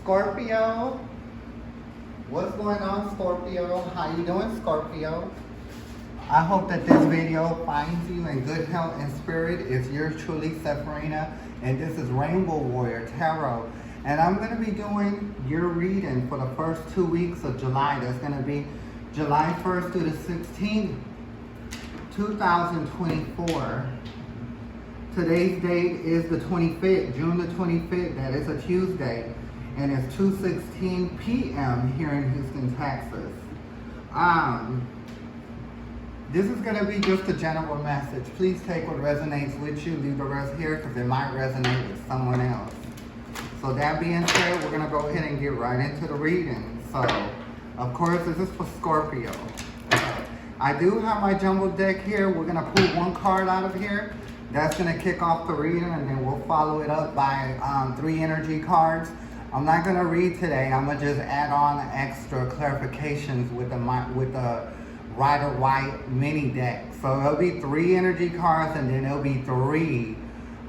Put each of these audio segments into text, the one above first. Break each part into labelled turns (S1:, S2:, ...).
S1: Scorpio, what's going on, Scorpio? How you doing, Scorpio? I hope that this video finds you in good health and spirit. It's yours truly, Sephirina, and this is Rainbow Warrior Tarot. And I'm going to be doing your reading for the first 2 weeks of July. That's going to be July 1st through the 16th, 2024. Today's date is the 25th, June the 25th. That is a Tuesday. And it's 2:16 p.m. here in Houston, Texas. This is going to be just a general message. Please take what resonates with you. Leave the rest here because it might resonate with someone else. So that being said, we're going to go ahead and get right into the reading. So, of course, this is for Scorpio. I do have my jumbo deck here. We're going to pull one card out of here. That's going to kick off the reading, and then we'll follow it up by 3 energy cards. I'm not going to read today. I'm going to just add on extra clarifications with the Rider-Waite mini deck. So it'll be 3 energy cards, and then it'll be 3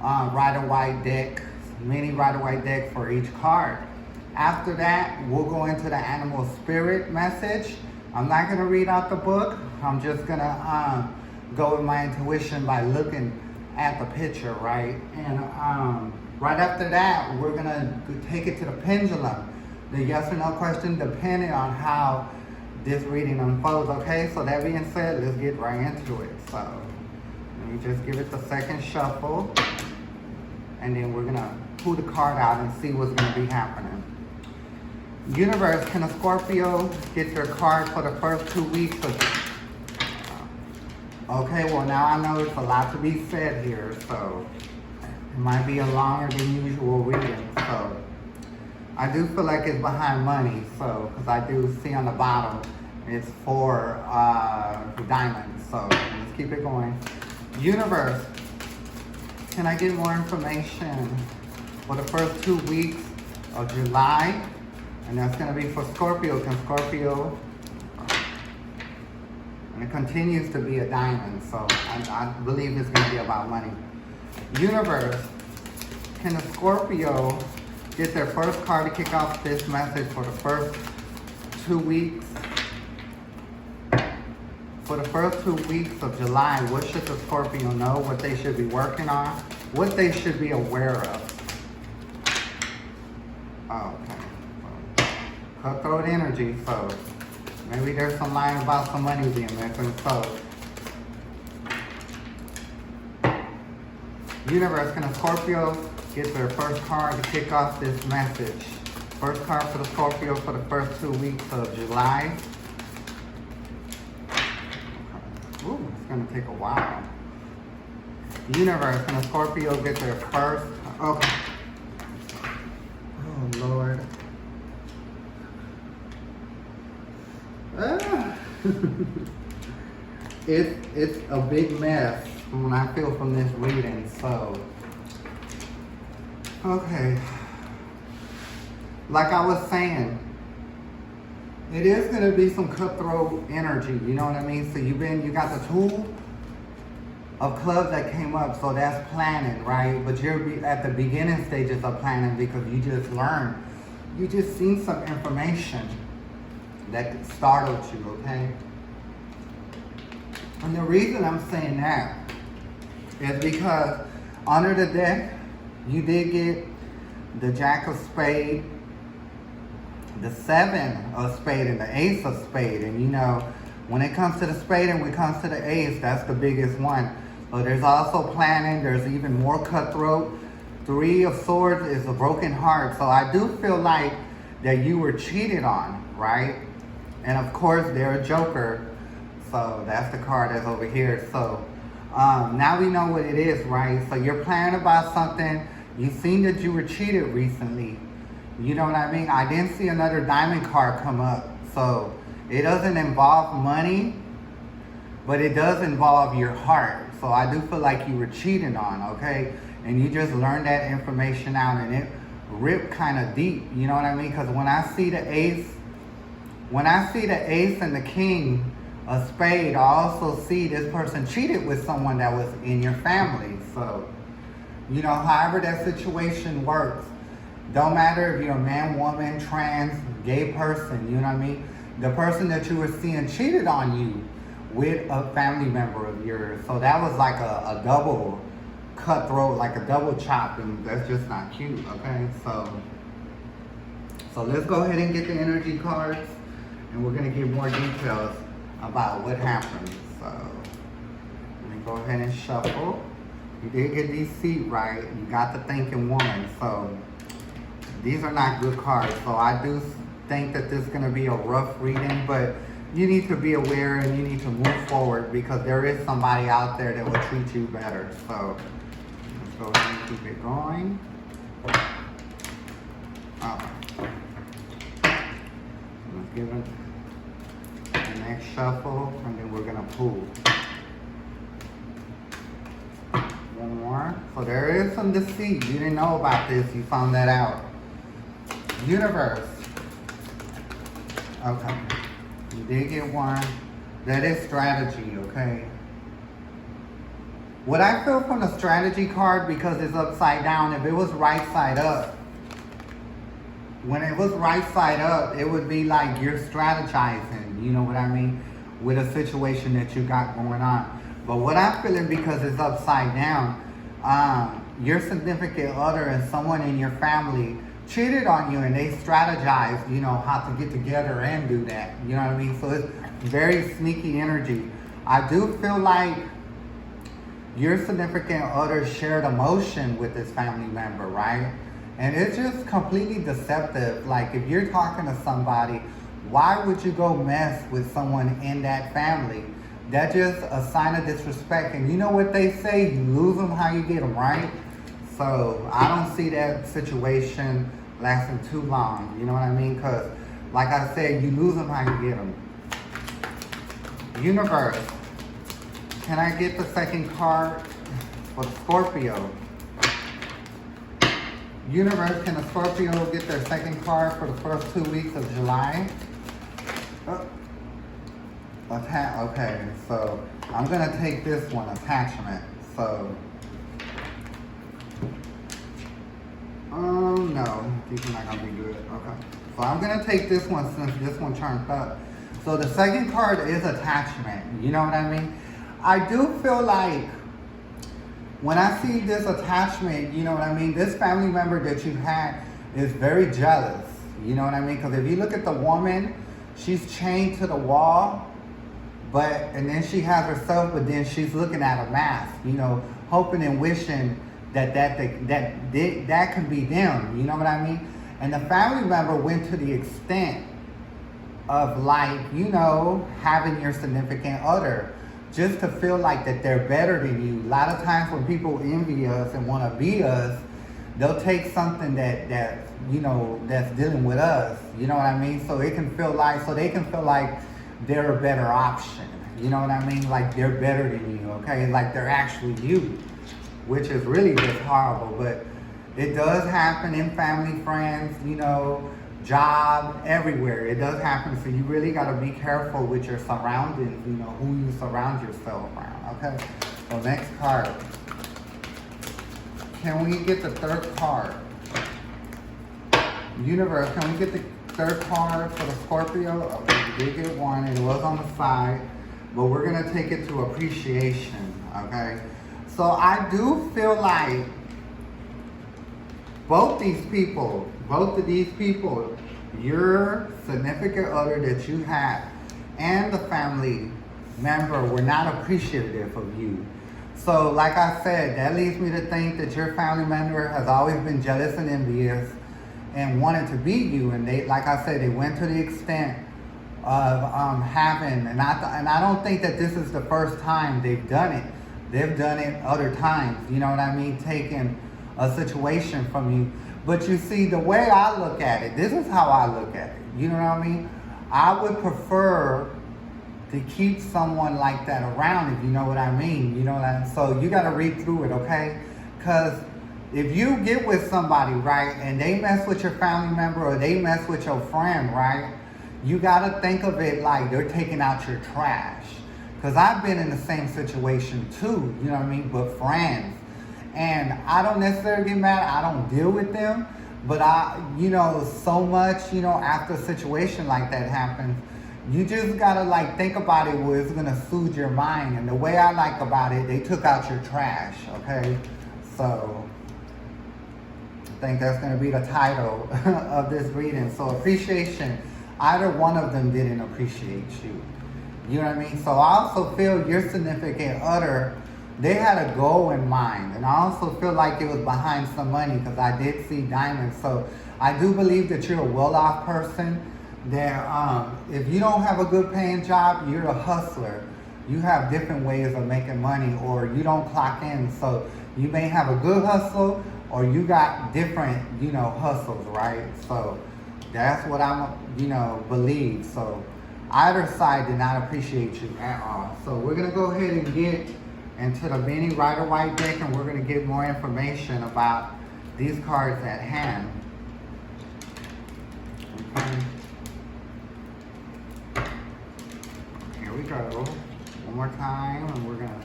S1: Rider-Waite deck, mini Rider-Waite deck for each card. After that, we'll go into the animal spirit message. I'm not going to read out the book. I'm just going to go with my intuition by looking at the picture, right? And right after that, we're going to take it to the pendulum. The yes or no question depending on how this reading unfolds, okay? So that being said, let's get right into it. So let me just give it the second shuffle, and then we're going to pull the card out and see what's going to be happening. Universe, can a Scorpio get their card for the first 2 weeks of... Okay, well now I know it's a lot to be said here, so it might be a longer than usual reading. So I do feel like it's behind money, so because I do see on the bottom it's for diamonds. So let's keep it going. Universe, can I get more information for the first 2 weeks of July? And that's going to be for Scorpio. Can Scorpio, and it continues to be a diamond, so I believe it's going to be about money. Universe, can a Scorpio get their first card to kick off this message for the first 2 weeks? For the first 2 weeks of July, what should the Scorpio know? What they should be working on? What they should be aware of? Oh, okay. Cutthroat energy, so maybe there's some line about some money being missing. So, Universe, can a Scorpio get their first card to kick off this message? First card for the Scorpio for the first 2 weeks of July. Ooh, it's gonna take a while. Universe, can a Scorpio get their first? Okay. Oh Lord. It's a big mess from what I feel from this reading, so okay. Like I was saying, it is gonna be some cutthroat energy, you know what I mean? So you got the Two of Clubs that came up, so that's planning, right? But you're at the beginning stages of planning because you just learned, you just seen some information that startled you, okay? And the reason I'm saying that is because under the deck, you did get the Jack of Spade, the 7 of Spade, and the Ace of Spade. And you know, when it comes to the Spade and when it comes to the Ace, that's the biggest one. But there's also planning, there's even more cutthroat. 3 of Swords is a broken heart. So I do feel like that you were cheated on, right? And of course, they're a joker. So that's the card that's over here. So now we know what it is, right? So you're planning about something. You've seen that you were cheated recently. You know what I mean? I didn't see another diamond card come up. So it doesn't involve money, but it does involve your heart. So I do feel like you were cheated on, okay? And you just learned that information out, and it ripped kind of deep. You know what I mean? Because when I see the Ace and the King of Spade, I also see this person cheated with someone that was in your family. So, you know, however that situation works, Don't matter if you're a man, woman, trans, gay person, you know what I mean? The person that you were seeing cheated on you with a family member of yours. So that was like a double cutthroat, like a double chop, and that's just not cute, okay? So let's go ahead and get the energy cards, and we're gonna get more details about what happened. So let me go ahead and shuffle. You did get these seat right. You got the thinking woman. So these are not good cards. So I do think that this is gonna be a rough reading, but you need to be aware and you need to move forward because there is somebody out there that will treat you better. So let's go ahead and keep it going. Let's give it the next shuffle, and then we're gonna pull. One more. So there is some deceit. You didn't know about this. You found that out. Universe. Okay. You did get one. That is strategy, okay? What I feel from the strategy card, because it's upside down, if it was right side up, when it was right side up, it would be like you're strategizing, you know what I mean, with a situation that you got going on. But what I'm feeling, because it's upside down, your significant other and someone in your family cheated on you and they strategized, you know, how to get together and do that. You know what I mean? So it's very sneaky energy. I do feel like your significant other shared emotion with this family member, right? And it's just completely deceptive. Like if you're talking to somebody, why would you go mess with someone in that family? That's just a sign of disrespect. And you know what they say, you lose them how you get them, right? So I don't see that situation lasting too long. You know what I mean? Because like I said, you lose them how you get them. Universe. Can I get the second card for Scorpio? Universe, can a Scorpio get their second card for the first 2 weeks of July? Okay, so I'm gonna take this one, attachment. So, no, these are not gonna be good. Okay, so I'm gonna take this one since this one turned up. So the second card is attachment. You know what I mean? I do feel like when I see this attachment, you know what I mean, this family member that you had is very jealous. You know what I mean? Because if you look at the woman, she's chained to the wall, and then she has herself, but then she's looking at a mask, you know, hoping and wishing that can be them. You know what I mean? And the family member went to the extent of, like, you know, having your significant other just to feel like that they're better than you. A lot of times when people envy us and want to be us, they'll take something that you know, that's dealing with us. You know what I mean? So they can feel like they're a better option. You know what I mean? Like they're better than you, okay? Like they're actually you, which is really just horrible. But it does happen in family, friends, you know, job, everywhere. It does happen. So you really got to be careful with your surroundings, you know, who you surround yourself around, okay? So next card. Can we get the third card? Universe, can we get the third card for the Scorpio? Okay, we did get one. It was on the side, but we're going to take it to appreciation, okay? So I do feel like both of these people, your significant other that you have and the family member were not appreciative of you. So like I said, that leads me to think that your family member has always been jealous and envious and wanted to beat you. And they, like I said, they went to the extent of having, and I don't think that this is the first time they've done it. They've done it other times, you know what I mean? Taking a situation from you. But you see, the way I look at it, this is how I look at it. You know what I mean? I would prefer to keep someone like that around, if you know what I mean. You know what I mean? So you got to read through it, okay? Because if you get with somebody, right, and they mess with your family member or they mess with your friend, right, you got to think of it like they're taking out your trash. Because I've been in the same situation too, you know what I mean, but friends. And I don't necessarily get mad, I don't deal with them, But so much, after a situation like that happens, you just gotta like think about it where it's gonna soothe your mind. And the way I like about it, they took out your trash, okay? So I think that's gonna be the title of this reading. So appreciation, either one of them didn't appreciate you. You know what I mean? So I also feel your significant other, they had a goal in mind. And I also feel like it was behind some money because I did see diamonds. So I do believe that you're a well-off person. That if you don't have a good paying job, you're a hustler. You have different ways of making money, or you don't clock in. So you may have a good hustle, or you got different, hustles, right? So that's what I'm, believe. So either side did not appreciate you at all. So we're gonna go ahead and get into the mini Rider-Waite deck, and we're gonna get more information about these cards at hand. Okay. Here we go. One more time, and we're gonna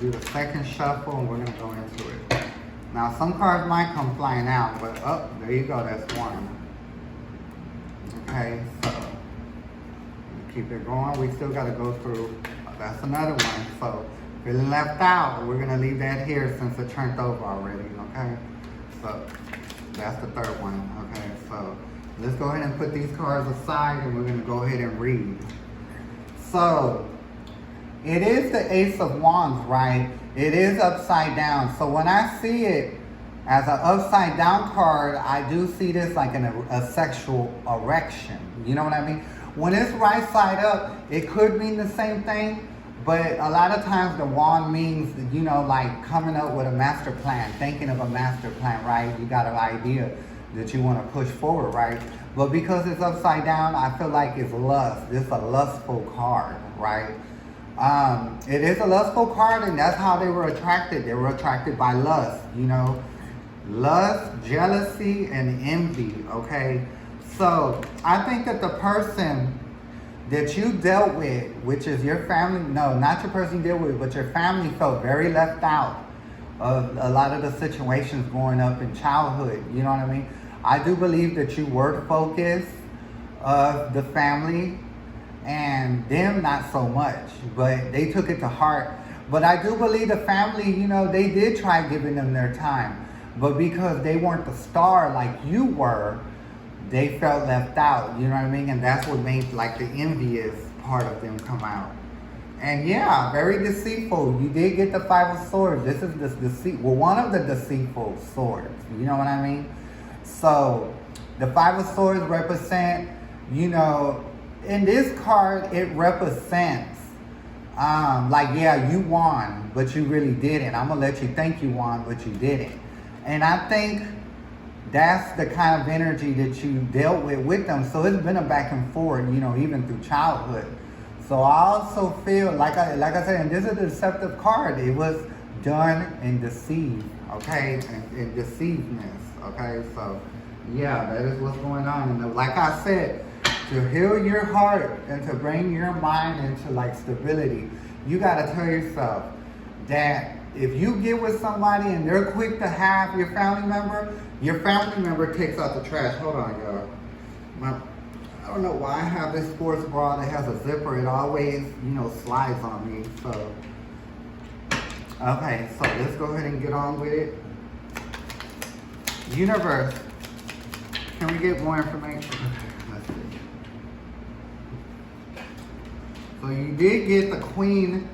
S1: do the second shuffle, and we're gonna go into it. Now, some cards might come flying out, but there you go. That's one. Okay, so keep it going. We still gotta go through. That's another one. So feeling left out, we're gonna leave that here since it turned over already. Okay, so that's the third one. Okay, so let's go ahead and put these cards aside, and we're gonna go ahead and read. So, it is the Ace of Wands, right? It is upside down. So when I see it as an upside down card, I do see this like a sexual erection. You know what I mean? When it's right side up, it could mean the same thing, but a lot of times the wand means, like coming up with a master plan, thinking of a master plan, right? You got an idea that you want to push forward, right? But because it's upside down, I feel like it's lust. It's a lustful card, right? It is a lustful card, and that's how they were attracted. They were attracted by lust, lust, jealousy, and envy, okay? So I think that the person that you dealt with, which is your family, no, not your person you dealt with, but your family felt very left out of a lot of the situations growing up in childhood, you know what I mean? I do believe that you were the focus of the family, and them not so much, but they took it to heart. But I do believe the family, they did try giving them their time, but because they weren't the star like you were, they felt left out, you know what I mean? And that's what made like the envious part of them come out. And yeah, very deceitful. You did get the Five of Swords. This is this deceit. Well, one of the deceitful swords. You know what I mean? So the Five of Swords represent, in this card, it represents yeah, you won, but you really didn't. I'm gonna let you think you won, but you didn't. And I think that's the kind of energy that you dealt with them. So it's been a back and forth, even through childhood. So I also feel, like I said, and this is a deceptive card. It was done in deceit, okay? In deceivedness, okay? So, yeah, that is what's going on. And like I said, to heal your heart and to bring your mind into, like, stability, you got to tell yourself that if you get with somebody and they're quick to have your family member takes out the trash. Hold on, y'all. I don't know why I have this sports bra that has a zipper. It always, slides on me. So, okay, so let's go ahead and get on with it. Universe, can we get more information? Okay, let's see. So you did get the Queen,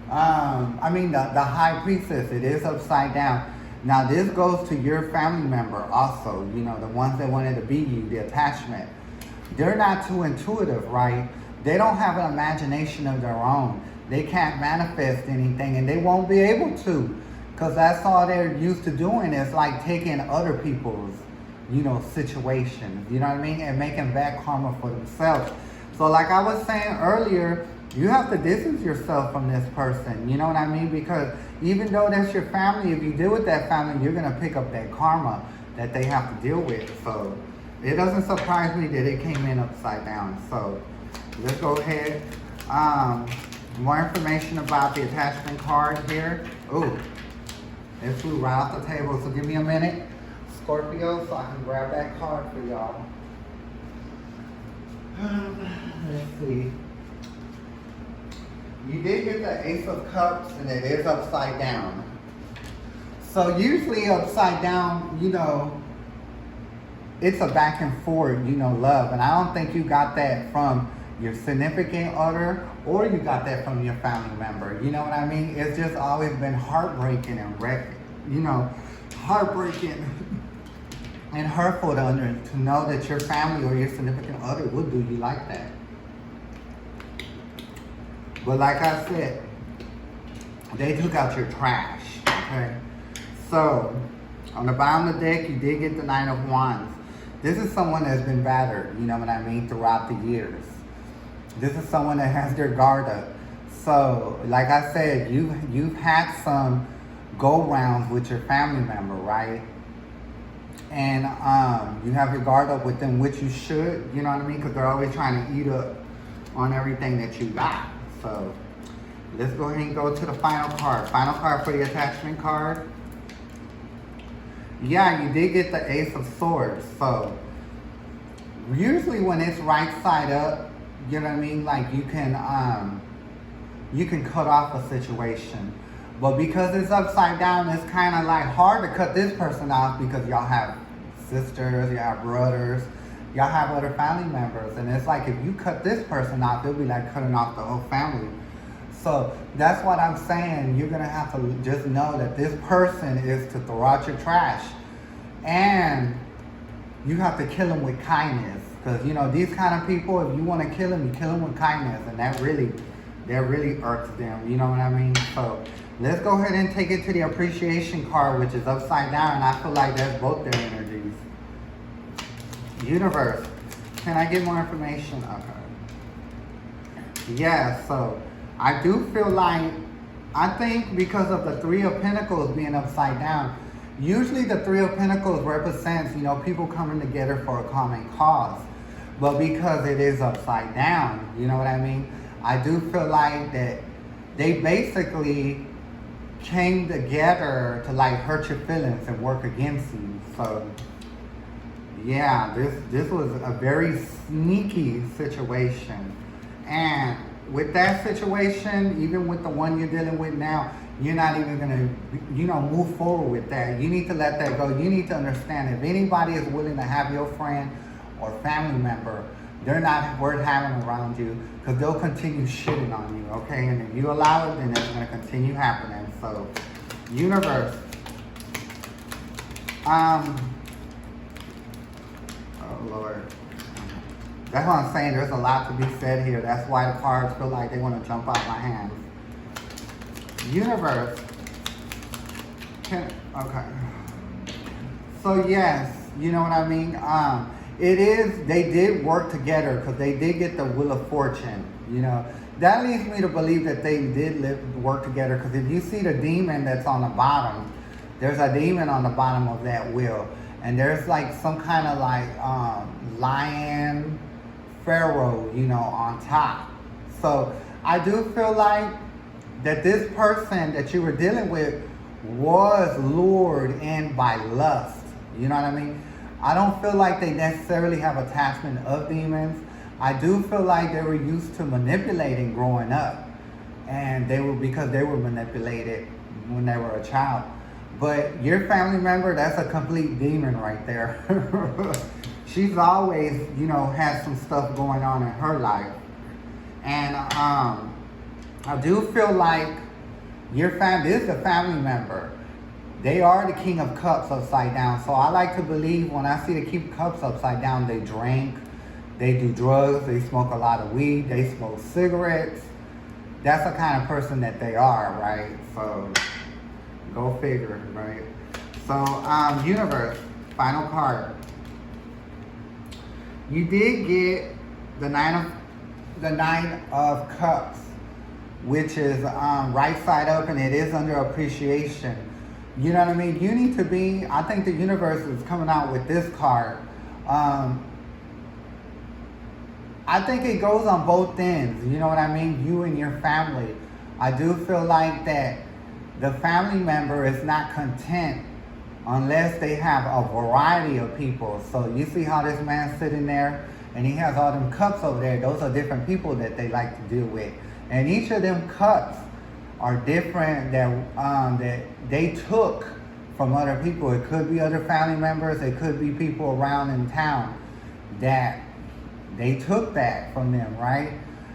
S1: the High Priestess. It is upside down. Now this goes to your family member also, the ones that wanted to be you, the attachment. They're not too intuitive, right? They don't have an imagination of their own. They can't manifest anything, and they won't be able to, because that's all they're used to doing is like taking other people's, situations, you know what I mean? And making bad karma for themselves. So like I was saying earlier, you have to distance yourself from this person, you know what I mean? Because even though that's your family, if you deal with that family, you're going to pick up that karma that they have to deal with. So it doesn't surprise me that it came in upside down. So let's go ahead. More information about the attachment card here. Ooh, it flew right off the table, so give me a minute. Scorpio, so I can grab that card for y'all. Let's see. You did get the Ace of Cups, and it is upside down. So usually upside down, you know, it's a back and forth, you know, love. And I don't think you got that from your significant other, or you got that from your family member. You know what I mean? It's just always been heartbreaking and heartbreaking and hurtful to know that your family or your significant other would do you like that. But like I said, they took out your trash, okay? So, on the bottom of the deck, you did get the Nine of Wands. This is someone that's been battered, you know what I mean, throughout the years. This is someone that has their guard up. So, like I said, you've had some go-rounds with your family member, right? And you have your guard up with them, which you should, you know what I mean? Because they're always trying to eat up on everything that you got. So, let's go ahead and go to the final card. Final card for the attachment card. Yeah, you did get the Ace of Swords. So, usually when it's right side up, you know what I mean? Like you can cut off a situation. But because it's upside down, it's kind of like hard to cut this person off because y'all have sisters, y'all have brothers, y'all have other family members. And it's like if you cut this person off, it'll be like cutting off the whole family. So that's what I'm saying. You're going to have to just know that this person is to throw out your trash. And you have to kill them with kindness. Because, you know, these kind of people, if you want to kill them, you kill them with kindness. And that really irks them. You know what I mean? So let's go ahead and take it to the appreciation card, which is upside down. And I feel like that's both their energies. Universe, can I get more information? Okay. Yeah, so I do feel like, I think because of the Three of Pentacles being upside down, usually the Three of Pentacles represents, you know, people coming together for a common cause. But because it is upside down, you know what I mean? I do feel like that they basically came together to like hurt your feelings and work against you. So yeah, this was a very sneaky situation. And with that situation, even with the one you're dealing with now, you're not even gonna, you know, move forward with that. You need to let that go. You need to understand if anybody is willing to have your friend or family member, they're not worth having around you because they'll continue shitting on you, okay? And if you allow it, then it's gonna continue happening. So, universe, oh Lord. That's what I'm saying. There's a lot to be said here. That's why the cards feel like they want to jump out my hands. Universe. Okay. So yes, you know what I mean? They did work together because they did get the Wheel of Fortune. You know, that leads me to believe that they did work together because if you see the demon that's on the bottom, there's a demon on the bottom of that wheel. And there's like some kind of like lion pharaoh, you know, on top. So I do feel like that this person that you were dealing with was lured in by lust. You know what I mean? I don't feel like they necessarily have attachment of demons. I do feel like they were used to manipulating growing up. And because they were manipulated when they were a child. But your family member, that's a complete demon right there. She's always, you know, had some stuff going on in her life. And I do feel like this is a family member. They are the King of Cups upside down. So I like to believe when I see the King of Cups upside down, they drink, they do drugs, they smoke a lot of weed, they smoke cigarettes. That's the kind of person that they are, right? So go figure, right? So universe, final card. You did get the Nine of Cups, which is right side up, and it is under appreciation. You know what I mean? You need to be, I think the universe is coming out with this card. I think it goes on both ends. You know what I mean? You and your family. I do feel like that the family member is not content unless they have a variety of people. So you see how this man's sitting there and he has all them cups over there. Those are different people that they like to deal with. And each of them cups are different that they took from other people. It could be other family members. It could be people around in town that they took that from them, right?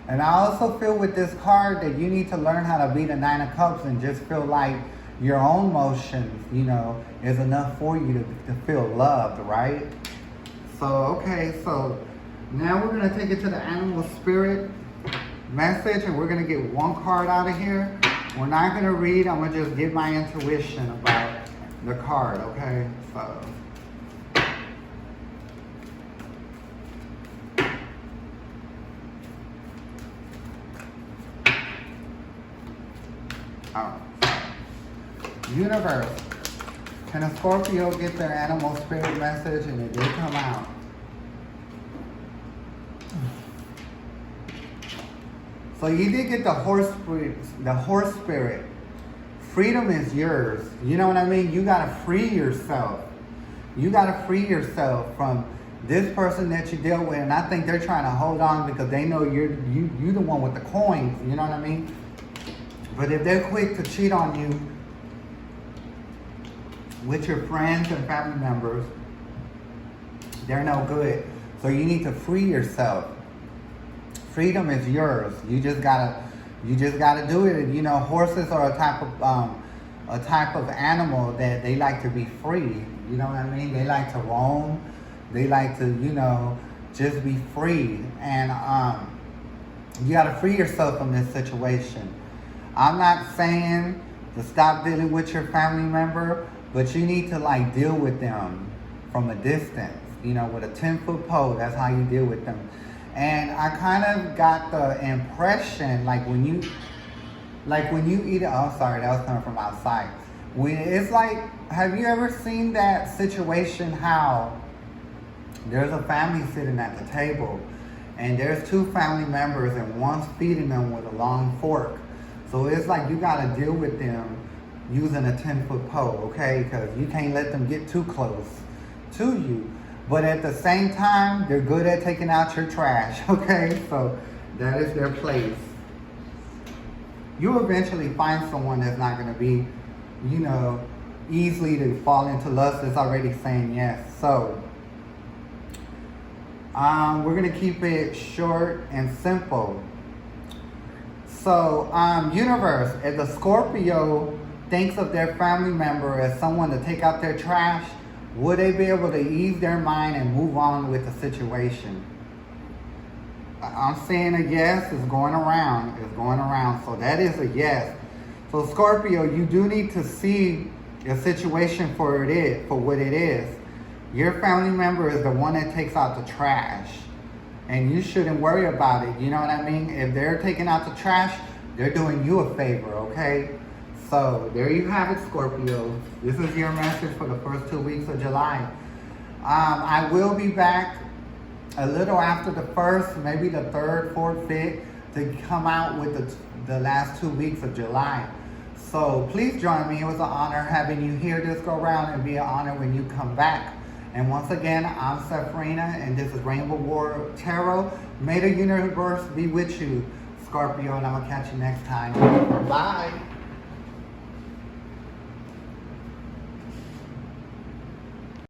S1: And I also feel with this card that you need to learn how to be the Nine of Cups and just feel like your own motions, you know, is enough for you to feel loved, right? So, okay, so now we're going to take it to the animal spirit message, and we're going to get one card out of here. We're not going to read. I'm going to just give my intuition about the card, okay? So, universe, can a Scorpio get their animal spirit message? And it did come out. So you did get the horse spirit. Freedom is yours. You know what I mean? You gotta free yourself. You gotta free yourself from this person that you deal with, and I think they're trying to hold on because they know you're the one with the coins. You know what I mean? But if they're quick to cheat on you with your friends and family members, they're no good. So you need to free yourself. Freedom is yours. You just gotta do it. And, you know, horses are a type of animal that they like to be free. You know what I mean? They like to roam. They like to, you know, just be free. And you gotta free yourself from this situation. I'm not saying to stop dealing with your family member, but you need to like deal with them from a distance, you know, with a 10-foot pole. That's how you deal with them. And I kind of got the impression, like when you eat it, oh sorry, that was coming from outside. It's like, have you ever seen that situation how there's a family sitting at the table and there's two family members and one's feeding them with a long fork. So it's like you gotta deal with them using a 10-foot pole, okay? Because you can't let them get too close to you. But at the same time, they're good at taking out your trash, okay? So that is their place. You'll eventually find someone that's not gonna be, you know, easily to fall into lust, that's already saying yes. So we're gonna keep it short and simple. So universe, if the Scorpio thinks of their family member as someone to take out their trash, would they be able to ease their mind and move on with the situation? I'm saying a yes. It's going around. It's going around. So that is a yes. So Scorpio, you do need to see your situation for what it is. Your family member is the one that takes out the trash. And you shouldn't worry about it. You know what I mean? If they're taking out the trash, they're doing you a favor, okay? So there you have it, Scorpio. This is your message for the first 2 weeks of July. I will be back a little after the 1st, maybe the 3rd, 4th, 5th, to come out with the last 2 weeks of July. So please join me. It was an honor having you here this go round, and be an honor when you come back. And once again, I'm Safrina, and this is Rainbow War Tarot. May the universe be with you, Scorpio, and I'm going to catch you next time. Bye.